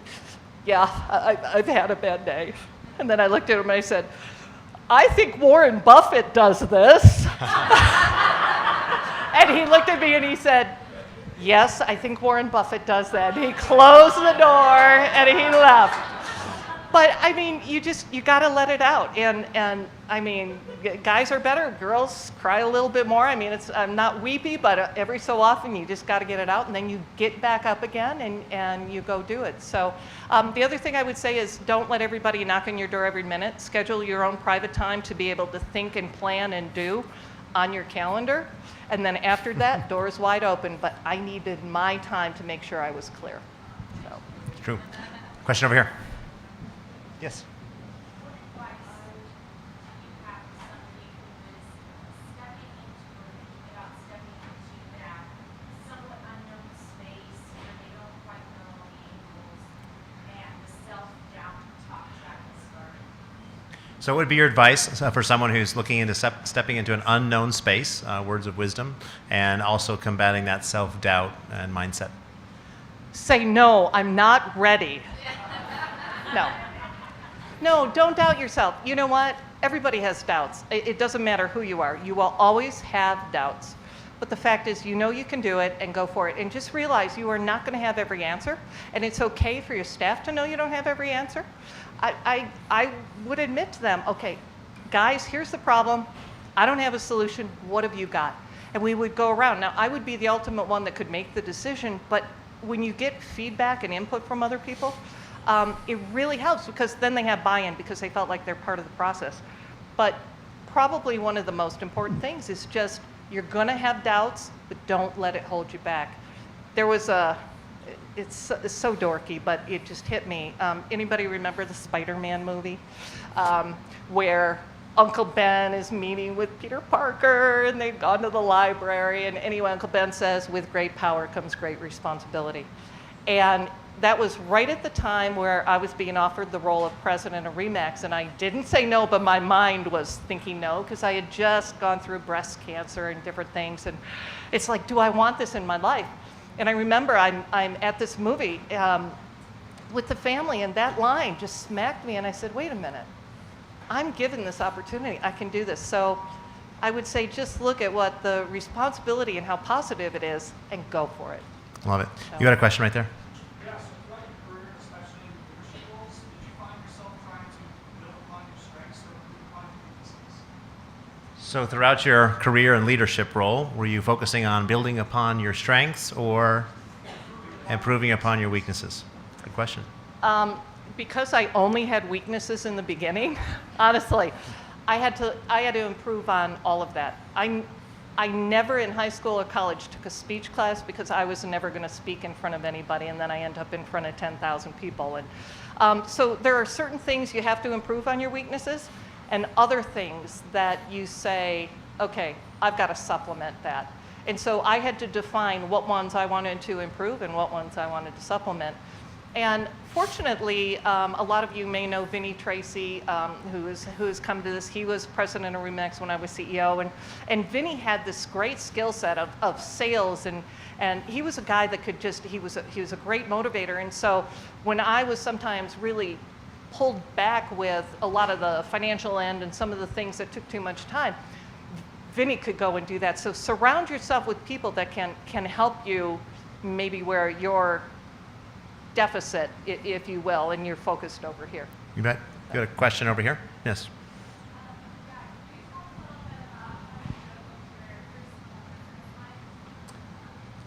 "Yeah, I've had a bad day." And then I looked at him and I said, "I think Warren Buffett does this." And he looked at me and he said, "Yes, I think Warren Buffett does that." And he closed the door and he left. But I mean, you got to let it out. And I mean, guys are better. Girls cry a little bit more. I mean, I'm not weepy, but every so often you just got to get it out, and then you get back up again and you go do it. So the other thing I would say is don't let everybody knock on your door every minute. Schedule your own private time to be able to think and plan and do on your calendar. And then after that, doors wide open. But I needed my time to make sure I was clear. So. It's true. Question over here. Yes. What advice do you have for somebody who is stepping into that somewhat unknown space where they don't quite know the angles and the self-doubt talk track is starting? So, what would be your advice for someone who's looking into stepping into an unknown space, words of wisdom, and also combating that self-doubt and mindset? Say, no, I'm not ready. No. No, don't doubt yourself. You know what? Everybody has doubts. It doesn't matter who you are. You will always have doubts. But the fact is, you know you can do it and go for it. And just realize you are not going to have every answer. And it's okay for your staff to know you don't have every answer. I would admit to them, okay, guys, here's the problem. I don't have a solution. What have you got? And we would go around. Now, I would be the ultimate one that could make the decision, but when you get feedback and input from other people, it really helps because then they have buy-in because they felt like they're part of the process. But probably one of the most important things is just you're going to have doubts, but don't let it hold you back. There was it's so dorky, but it just hit me. Anybody remember the Spider-Man movie where Uncle Ben is meeting with Peter Parker and they've gone to the library, and anyway, Uncle Ben says, with great power comes great responsibility. And that was right at the time where I was being offered the role of president of RE/MAX, and I didn't say no, but my mind was thinking no, because I had just gone through breast cancer and different things, and it's like, do I want this in my life? And I remember I'm at this movie with the family, and that line just smacked me, and I said, wait a minute, I'm given this opportunity, I can do this. So I would say just look at what the responsibility and how positive it is, and go for it. Love it. So. You got a question right there? Yeah, so throughout your career, especially in leadership roles, did you find yourself trying to build upon your strengths or improve upon your weaknesses? So throughout your career and leadership role, were you focusing on building upon your strengths or improving upon your weaknesses? Good question. Because I only had weaknesses in the beginning, honestly, I had to improve on all of that. I never in high school or college took a speech class because I was never going to speak in front of anybody, and then I end up in front of 10,000 people. And so there are certain things you have to improve on your weaknesses, and other things that you say, okay, I've got to supplement that. And so I had to define what ones I wanted to improve and what ones I wanted to supplement. And fortunately, a lot of you may know Vinny Tracy, who has come to this. He was president of RE/MAX when I was CEO, and Vinny had this great skill set of sales, and he was a guy that could just, he was a great motivator. And so when I was sometimes really pulled back with a lot of the financial end and some of the things that took too much time, Vinny could go and do that. So surround yourself with people that can help you maybe where you're deficit, if you will, and you're focused over here. You bet. You got a question over here? Yes.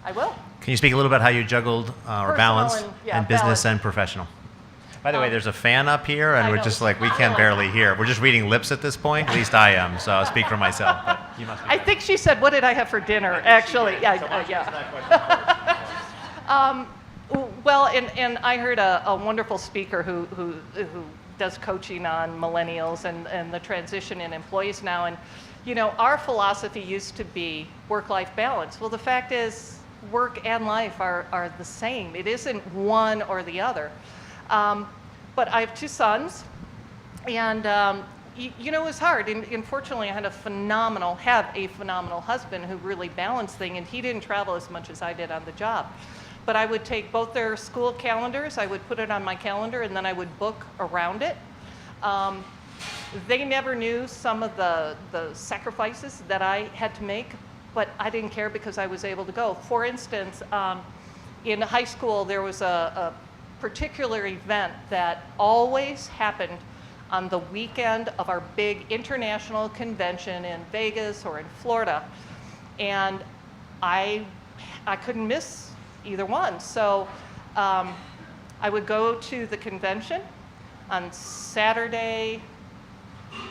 I will. Can you speak a little bit how you juggled or Personal balanced and- yeah, business balance. and professional? By the way, there's a fan up here, and I we're know. just like, we can barely hear. We're just reading lips at this point. At least I am, so I'll speak for myself. But you must be. I think she said, what did I have for dinner, actually? Yeah. Well, and I heard a wonderful speaker who does coaching on millennials and the transition in employees now. And, you know, our philosophy used to be work-life balance. Well, the fact is work and life are the same. It isn't one or the other. But I have two sons, and you know, it was hard. And fortunately, I had a phenomenal husband who really balanced things, and he didn't travel as much as I did on the job. But I would take both their school calendars, I would put it on my calendar, and then I would book around it. They never knew some of the sacrifices that I had to make, but I didn't care because I was able to go. For instance, in high school, there was a particular event that always happened on the weekend of our big international convention in Vegas or in Florida. And I couldn't miss either one. So I would go to the convention on Saturday,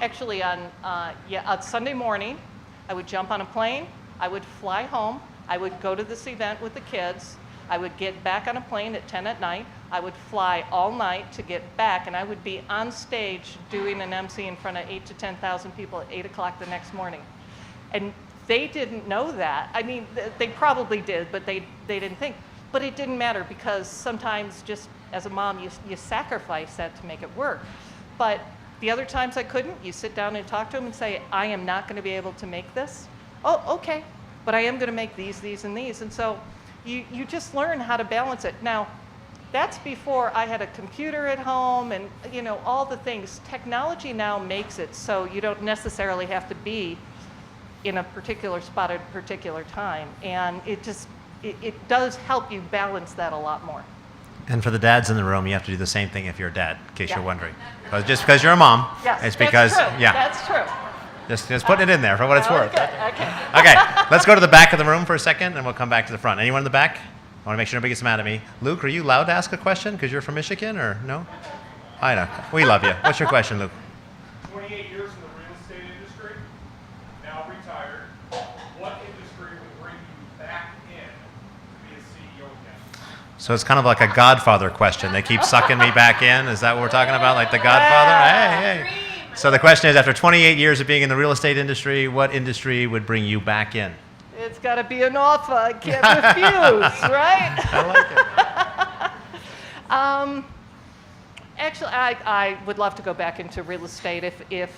actually on Sunday morning. I would jump on a plane, I would fly home, I would go to this event with the kids, I would get back on a plane at 10 at night, I would fly all night to get back, and I would be on stage doing an MC in front of 8,000 to 10,000 people at 8 o'clock the next morning. And they didn't know that. I mean, they probably did, but they didn't think. But it didn't matter because sometimes just as a mom, you sacrifice that to make it work. But the other times I couldn't, you sit down and talk to them and say, I am not going to be able to make this. Oh, okay, but I am going to make these, and these. And so you just learn how to balance it. Now, that's before I had a computer at home and, you know, all the things. Technology now makes it so you don't necessarily have to be in a particular spot at a particular time. And it does help you balance that a lot more. And for the dads in the room, you have to do the same thing if you're a dad, in case Yeah. you're wondering. But just because you're a mom, Yes, it's because, that's true. yeah. That's true. Just putting it in there for what it's worth. Okay. Okay, let's go to the back of the room for a second, and we'll come back to the front. Anyone in the back? I want to make sure nobody gets mad at me. Luke, are you allowed to ask a question because you're from Michigan, or no? I know. We love you. What's your question, Luke? 28 years in the real estate industry, now retired. What industry would bring you back in to be a CEO again? So it's kind of like a Godfather question. They keep sucking me back in. Is that what we're talking about? Like the Godfather? Hey, hey. So the question is, after 28 years of being in the real estate industry, what industry would bring you back in? It's got to be an offer. I can't refuse, right? I like it. Actually, I would love to go back into real estate if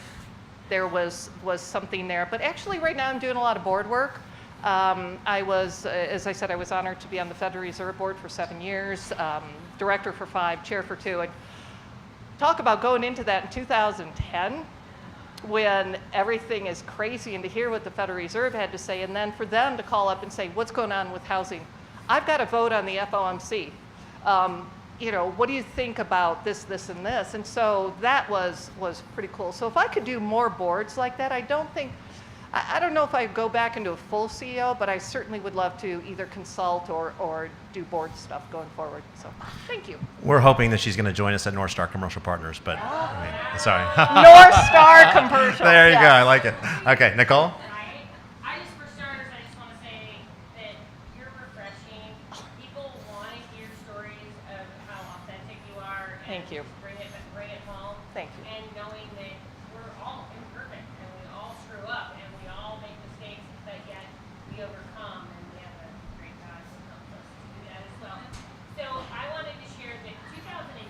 there was something there. But actually, right now I'm doing a lot of board work. I was, as I said, I was honored to be on the Federal Reserve Board for 7 years, director for 5, chair for 2. And talk about going into that in 2010 when everything is crazy, and to hear what the Federal Reserve had to say, and then for them to call up and say, what's going on with housing? I've got to vote on the FOMC. You know, what do you think about this, this, and this? And so that was pretty cool. So if I could do more boards like that, I don't know if I'd go back into a full CEO, but I certainly would love to either consult or do board stuff going forward. So thank you. We're hoping that she's going to join us at North Star Commercial Partners, but I mean, sorry. North Star Commercial. There you yes. go. I like it. Okay, Nicole? I just, for starters, I just want to say that you're refreshing. People want to hear stories of how authentic you are. And Thank you. Bring it home. Thank you. And knowing that we're all imperfect and we all screw up and we all make mistakes, but yet we overcome, and we have a great God who helps us to do that as well. So I wanted to share that 2010,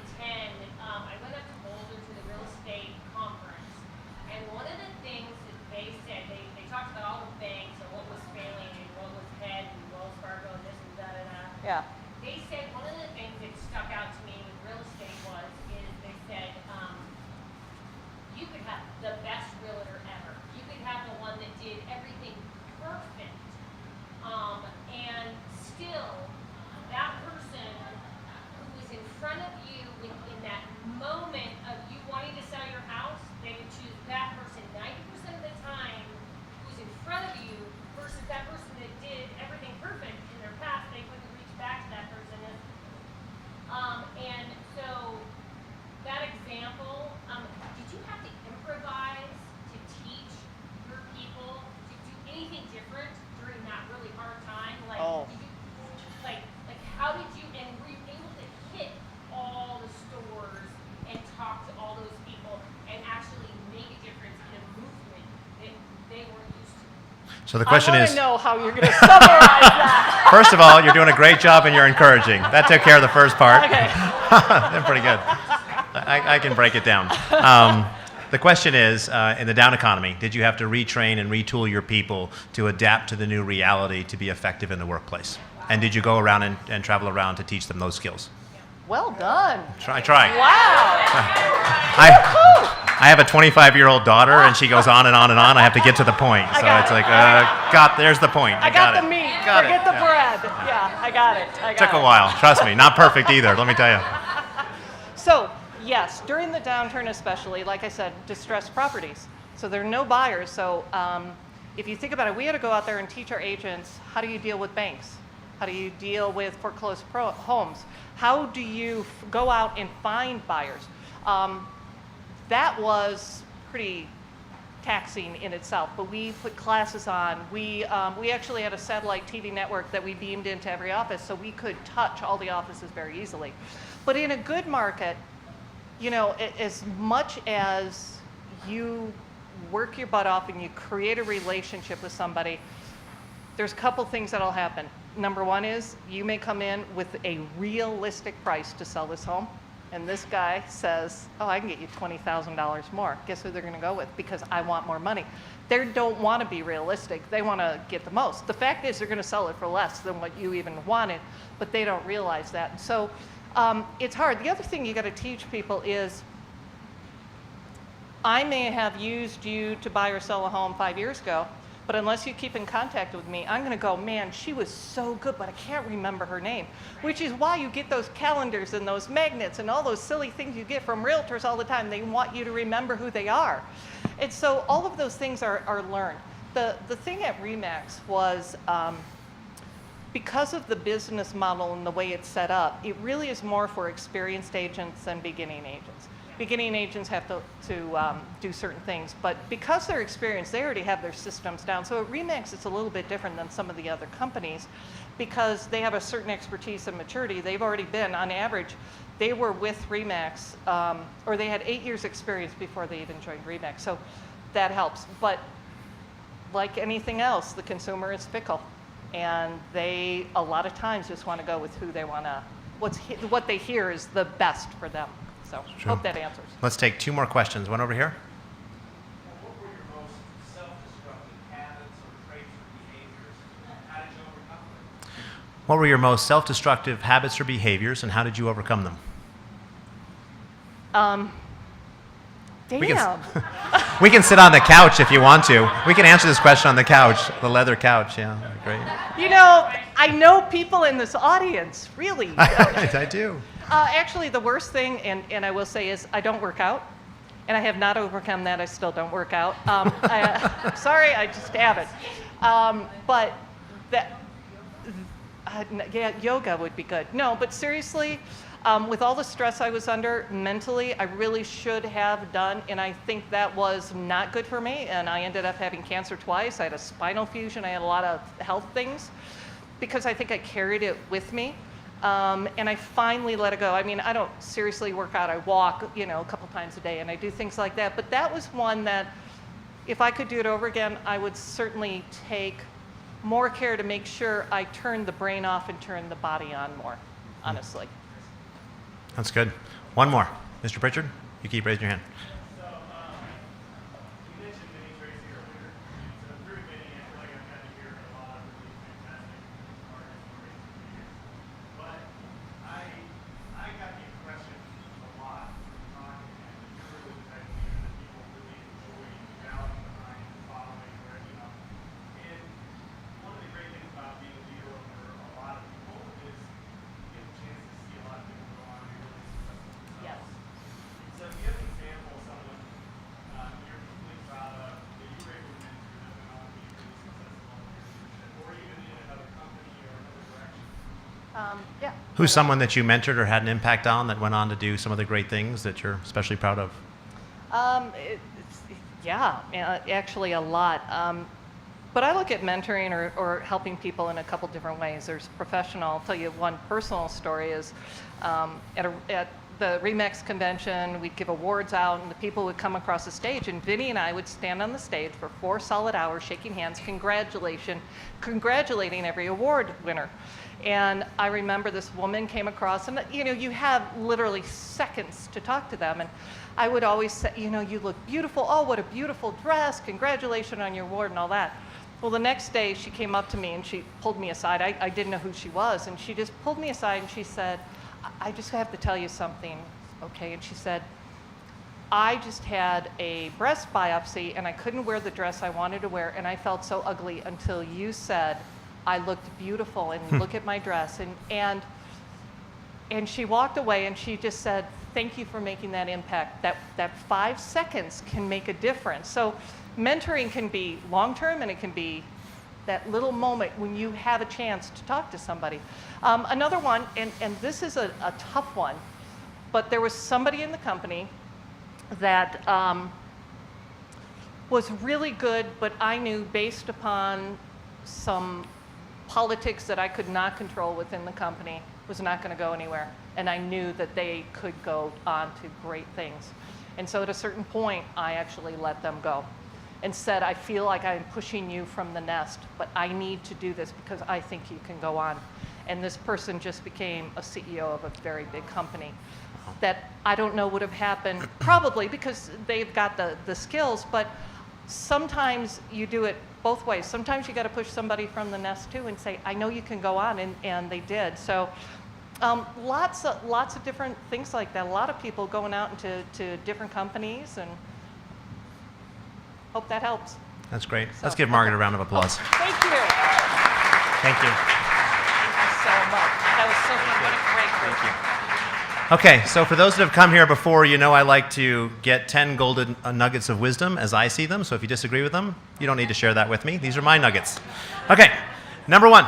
I went up to Boulder to the real estate conference, and one of the things that they said, they talked about all the banks and what was failing and what was ahead and Wells Fargo and this and da-da-da. Yeah. They said one of the things that stuck out to me with real estate is they said you could have the best realtor ever. You could have the one that did everything perfect, and still that person who was in front of you in that moment of you wanting to sell your house, they would choose that person 90% of the time who's in front of you versus that person that did everything perfect in their past. They couldn't reach back to that person. And so that example, did you have to improvise to teach your people to do anything different during that really hard time? Like, did you, like how did you, and were you able to hit all the stores and talk to all those people and actually make a difference in a movement that they weren't used to? So the question I is, want to know how you're going to summarize that. first of all, you're doing a great job and you're encouraging. That took care of the first part. Okay. They're pretty good. I can break it down. The question is, in the down economy, did you have to retrain and retool your people to adapt to the new reality to be effective in the workplace? And did you go around and travel around to teach them those skills? Well done. Try. Wow. I have a 25-year-old daughter, and she goes on and on and on. I have to get to the point. So it's like, there's the point. I got the it. meat. Got Forget it. the Yeah. bread. Yeah, I got it. Took a while. Trust me. Not perfect either, let me tell you. So, yes, during the downturn especially, like I said, distressed properties. So there are no buyers. So if you think about it, we had to go out there and teach our agents, how do you deal with banks? How do you deal with foreclosed homes? How do you go out and find buyers? That was pretty taxing in itself, but we put classes on. We actually had a satellite TV network that we beamed into every office, so we could touch all the offices very easily. But in a good market, you know, as much as you work your butt off and you create a relationship with somebody, there's a couple things that'll happen. Number one is you may come in with a realistic price to sell this home, and this guy says, oh, I can get you $20,000 more. Guess who they're going to go with? Because I want more money. They don't want to be realistic. They want to get the most. The fact is they're going to sell it for less than what you even wanted, but they don't realize that. So it's hard. The other thing you got to teach people is I may have used you to buy or sell a home 5 years ago, but unless you keep in contact with me, I'm going to go, man, she was so good, but I can't remember her name, which is why you get those calendars and those magnets and all those silly things you get from realtors all the time. They want you to remember who they are. And so all of those things are learned. The thing at RE/MAX was because of the business model and the way it's set up, it really is more for experienced agents than beginning agents. Beginning agents have to do certain things, but because they're experienced, they already have their systems down. So at RE/MAX, it's a little bit different than some of the other companies because they have a certain expertise and maturity. They've already been, on average, they were with RE/MAX, or they had 8 years experience before they even joined RE/MAX. So that helps. But like anything else, the consumer is fickle. And they, a lot of times, just want to go with who they want to, what they hear is the best for them. So True. hope that answers. Let's take 2 more questions. One over here. What were your most self-destructive habits or traits or behaviors? How did you overcome them? What were your most self-destructive habits or behaviors, and how did you overcome them? Damn. We can sit on the couch if you want to. We can answer this question on the couch, the leather couch. Yeah, great. You know, I know people in this audience, really. I do. Actually, the worst thing, and I will say, is I don't work out. And I have not overcome that. I still don't work out. Sorry, I just haven't. But that, yeah, yoga would be good. No, but seriously, with all the stress I was under mentally, I really should have done, and I think that was not good for me, and I ended up having cancer twice. I had a spinal fusion. I had a lot of health things because I think I carried it with me, and I finally let it go. I mean, I don't seriously work out. I walk, you know, a couple times a day, and I do things like that, but that was one that if I could do it over again, I would certainly take more care to make sure I turned the brain off and turned the body on more, honestly. That's good. One more. Mr. Pritchard, you keep raising your hand. So, you mentioned many traits earlier. So through many, I feel like I've got to hear a lot of really fantastic artists stories for years. But I got the impression a lot from talking and you're really the type of leader that people really enjoy rallying behind and following, or, you know. And one of the great things about being a leader over a lot of people is you get a chance to see a lot of people go on and be really successful Yes. themselves. So if you have an example of someone you're completely proud of, that you were able to mentor that went on to be really successful in your leadership, or even in another company or another direction? Yeah. Who's someone that you mentored or had an impact on that went on to do some of the great things that you're especially proud of? Actually a lot. But I look at mentoring or helping people in a couple different ways. There's professional. I'll tell you one personal story is at the RE/MAX convention, we'd give awards out, and the people would come across the stage, and Vinny and I would stand on the stage for 4 solid hours, shaking hands, congratulating every award winner. And I remember this woman came across, and you know, you have literally seconds to talk to them, and I would always say, you know, you look beautiful. Oh, what a beautiful dress! Congratulations on your award and all that. Well, the next day she came up to me and she pulled me aside. I didn't know who she was, and she just pulled me aside and she said, I just have to tell you something, okay? And she said, I just had a breast biopsy and I couldn't wear the dress I wanted to wear, and I felt so ugly until you said I looked beautiful, and look at my dress. And she walked away and she just said, thank you for making that impact. That 5 seconds can make a difference. So mentoring can be long-term, and it can be that little moment when you have a chance to talk to somebody. Another one, and this is a tough one, but there was somebody in the company that was really good, but I knew based upon some politics that I could not control within the company was not going to go anywhere. And I knew that they could go on to great things. And so at a certain point, I actually let them go and said, I feel like I'm pushing you from the nest, but I need to do this because I think you can go on. And this person just became a CEO of a very big company that I don't know would have happened, probably because they've got the skills, but sometimes you do it both ways. Sometimes you got to push somebody from the nest too and say, I know you can go on, and they did. So lots of different things like that. A lot of people going out into different companies, and hope that helps. That's great. So, Let's give Margaret a round of applause. Thank you. Thank you. Thank you so much. That was so fun. What a great group. Thank you. Okay, so for those that have come here before, you know I like to get 10 golden nuggets of wisdom as I see them. So if you disagree with them, you don't need to share that with me. These are my nuggets. Okay, number 1,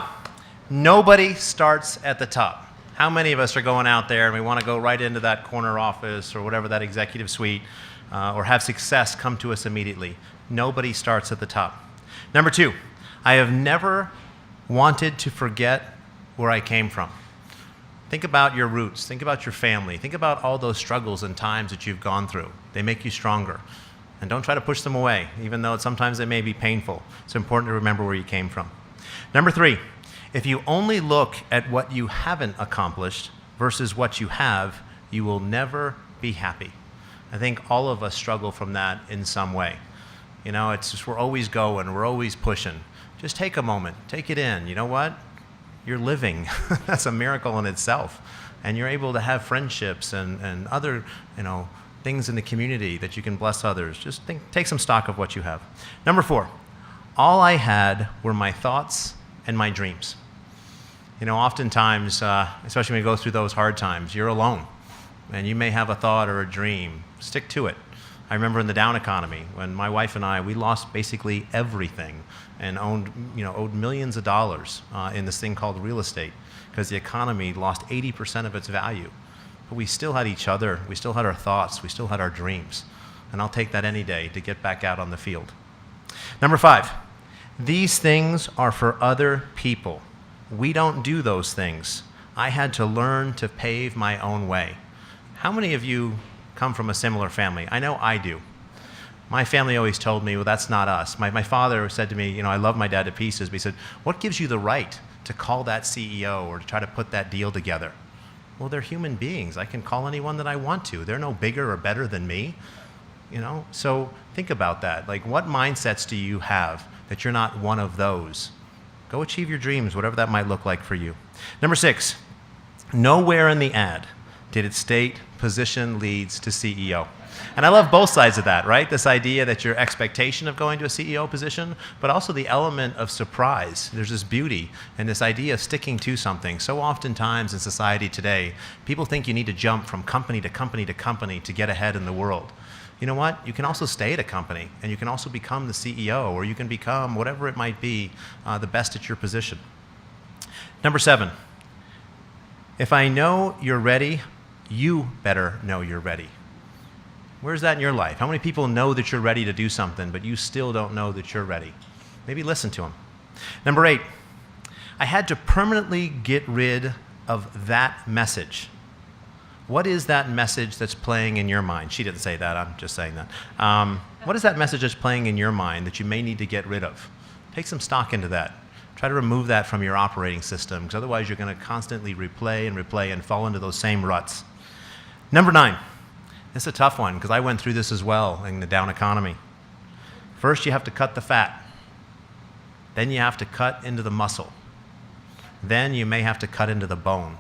Nobody starts at the top. How many of us are going out there and we want to go right into that corner office or whatever, that executive suite, or have success come to us immediately? Nobody starts at the top. Number 2, I have never wanted to forget where I came from. Think about your roots. Think about your family. Think about all those struggles and times that you've gone through. They make you stronger. And don't try to push them away, even though sometimes they may be painful. It's important to remember where you came from. Number 3, if you only look at what you haven't accomplished versus what you have, you will never be happy. I think all of us struggle from that in some way. You know, it's just we're always going, we're always pushing. Just take a moment, take it in. You know what? You're living. That's a miracle in itself. And you're able to have friendships and other, things in the community that you can bless others. Just take some stock of what you have. Number 4, all I had were my thoughts and my dreams. Oftentimes, especially when you go through those hard times, you're alone. And you may have a thought or a dream. Stick to it. I remember in the down economy when my wife and I, we lost basically everything and owed millions of dollars in this thing called real estate because the economy lost 80% of its value. But we still had each other, we still had our thoughts, we still had our dreams. And I'll take that any day to get back out on the field. Number 5, these things are for other people. We don't do those things. I had to learn to pave my own way. How many of you come from a similar family? I know I do. My family always told me, well, that's not us. My father said to me, I love my dad to pieces, but he said, what gives you the right to call that CEO or to try to put that deal together? Well, they're human beings. I can call anyone that I want to. They're no bigger or better than me. So think about that. Like, what mindsets do you have that you're not one of those? Go achieve your dreams, whatever that might look like for you. Number 6, nowhere in the ad did it state position leads to CEO. And I love both sides of that, right? This idea that your expectation of going to a CEO position, but also the element of surprise. There's this beauty and this idea of sticking to something. So oftentimes in society today, people think you need to jump from company to company to company to get ahead in the world. You know what? You can also stay at a company, and you can also become the CEO, or you can become, whatever it might be, the best at your position. Number 7, if I know you're ready, you better know you're ready. Where's that in your life? How many people know that you're ready to do something, but you still don't know that you're ready? Maybe listen to them. Number 8, I had to permanently get rid of that message. What is that message that's playing in your mind? She didn't say that, I'm just saying that. What is that message that's playing in your mind that you may need to get rid of? Take some stock into that. Try to remove that from your operating system, because otherwise you're going to constantly replay and fall into those same ruts. Number 9, this is a tough one, because I went through this as well in the down economy. First, you have to cut the fat. Then you have to cut into the muscle. Then you may have to cut into the bone.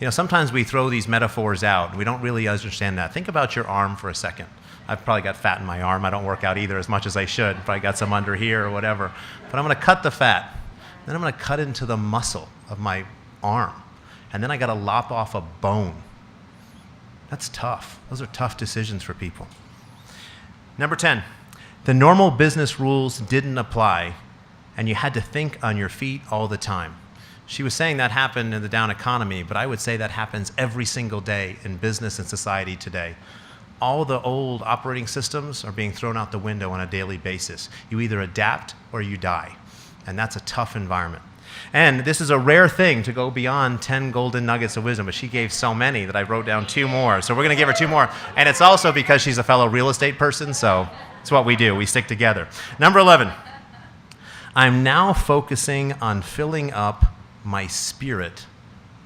Sometimes we throw these metaphors out, and we don't really understand that. Think about your arm for a second. I've probably got fat in my arm. I don't work out either as much as I should. Probably got some under here or whatever. But I'm going to cut the fat. Then I'm going to cut into the muscle of my arm. And then I got to lop off a bone. That's tough. Those are tough decisions for people. Number 10, the normal business rules didn't apply, and you had to think on your feet all the time. She was saying that happened in the down economy, but I would say that happens every single day in business and society today. All the old operating systems are being thrown out the window on a daily basis. You either adapt or you die, and that's a tough environment. And this is a rare thing to go beyond 10 golden nuggets of wisdom, but she gave so many that I wrote down 2 more. So we're going to give her 2 more. And it's also because she's a fellow real estate person, so it's what we do. We stick together. Number 11, I'm now focusing on filling up my spirit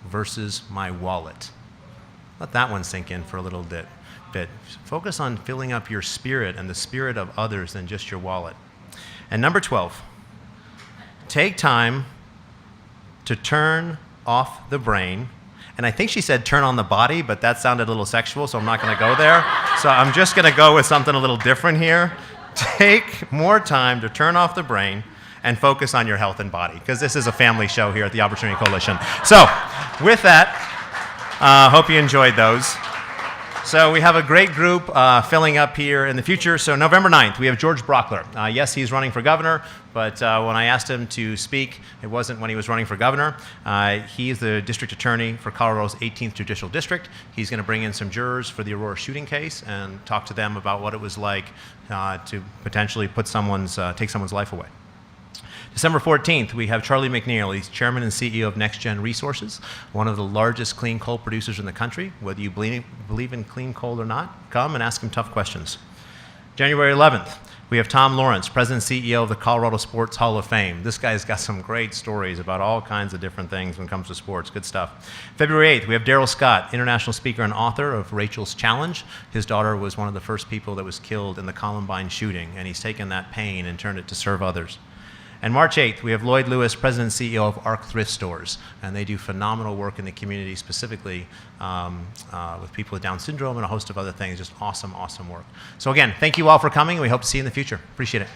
versus my wallet. Let that one sink in for a little bit. Focus on filling up your spirit and the spirit of others than just your wallet. And number 12, take time to turn off the brain. And I think she said turn on the body, but that sounded a little sexual, so I'm not going to go there. So I'm just going to go with something a little different here. Take more time to turn off the brain and focus on your health and body, because this is a family show here at the Opportunity Coalition. So with that, hope you enjoyed those. So we have a great group filling up here in the future. So November 9th, we have George Brockler. Yes, he's running for governor, but when I asked him to speak, it wasn't when he was running for governor. He's the district attorney for Colorado's 18th Judicial District. He's going to bring in some jurors for the Aurora shooting case and talk to them about what it was like to potentially take someone's life away. December 14th, we have Charlie McNeil. He's chairman and CEO of NextGen Resources, one of the largest clean coal producers in the country. Whether you believe in clean coal or not, come and ask him tough questions. January 11th, we have Tom Lawrence, president and CEO of the Colorado Sports Hall of Fame. This guy's got some great stories about all kinds of different things when it comes to sports. Good stuff. February 8th, we have Daryl Scott, international speaker and author of Rachel's Challenge. His daughter was one of the first people that was killed in the Columbine shooting, and he's taken that pain and turned it to serve others. And March 8th, we have Lloyd Lewis, president and CEO of ARC Thrift Stores, and they do phenomenal work in the community, specifically with people with Down syndrome and a host of other things. Just awesome, awesome work. So again, thank you all for coming. We hope to see you in the future. Appreciate it.